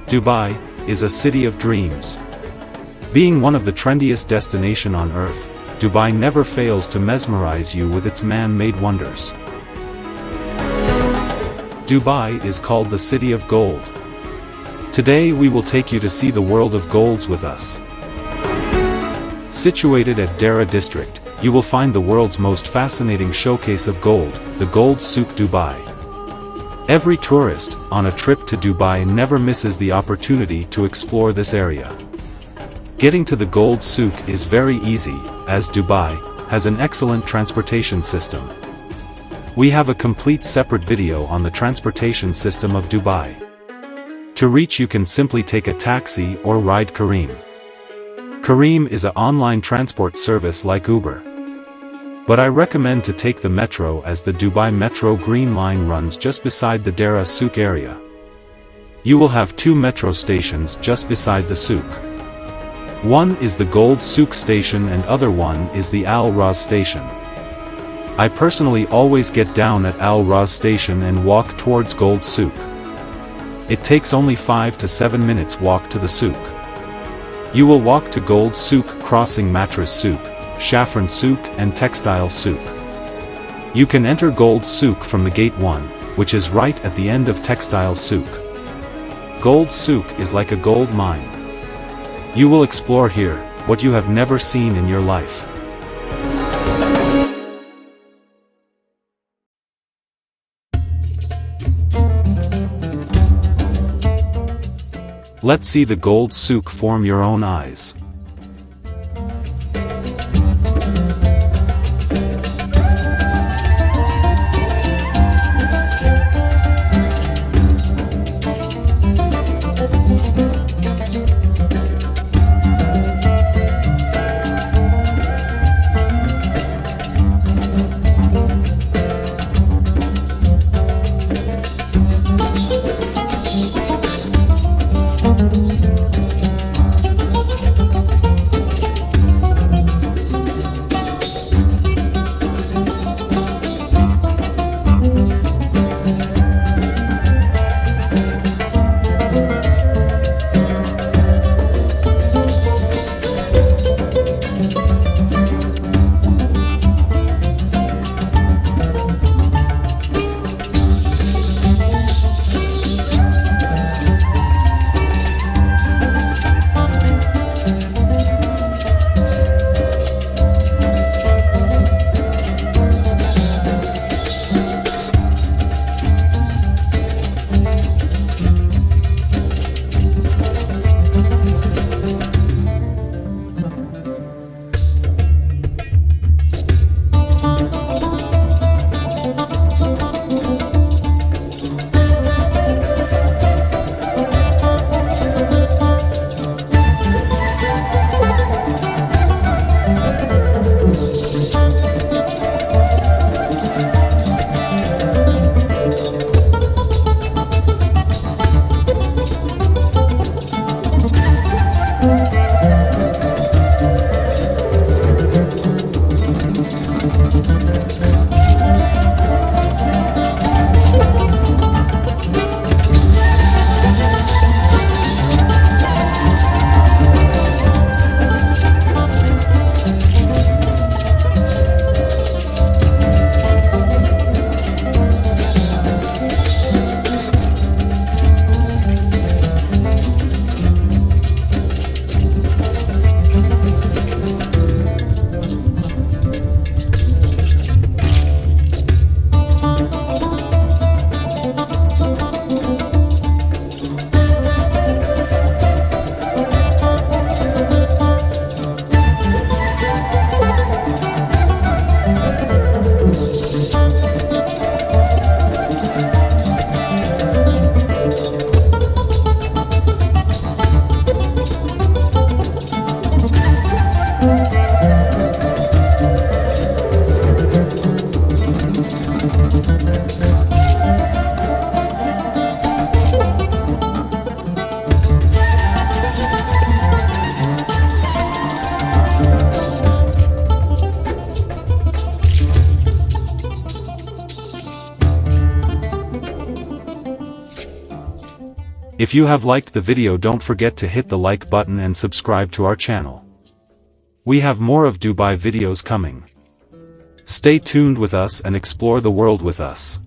Dubai is a city of dreams. Being one of the trendiest destinations on earth, Dubai never fails to mesmerize you with its man-made wonders. Dubai is called the City of Gold. Today we will take you to see the world of golds with us. Situated at Deira District, you will find the world's most fascinating showcase of gold, the Gold Souk Dubai. Every tourist on a trip to Dubai never misses the opportunity to explore this area. Getting to the Gold Souk is very easy, as Dubai has an excellent transportation system. We have a complete separate video on the transportation system of Dubai. To reach, you can simply take a taxi or ride Kareem. Kareem is an online transport service like Uber. But I recommend to take the metro, as the Dubai Metro Green Line runs just beside the Deira Souk area. You will have two metro stations just beside the souk. One is the Gold Souk Station and other one is the Raas Station. I personally always get down at Raas Station and walk towards Gold Souk. It takes only 5 to 7 minutes walk to the souk. You will walk to Gold Souk, crossing Mattress Souk, Shafron Souk and Textile Souk. You can enter Gold Souk from the Gate 1, which is right at the end of Textile Souk. Gold Souk is like a gold mine. You will explore here what you have never seen in your life. Let's see the Gold Souk from your own eyes. If you have liked the video, don't forget to hit the like button and subscribe to our channel. We have more of Dubai videos coming. Stay tuned with us and explore the world with us.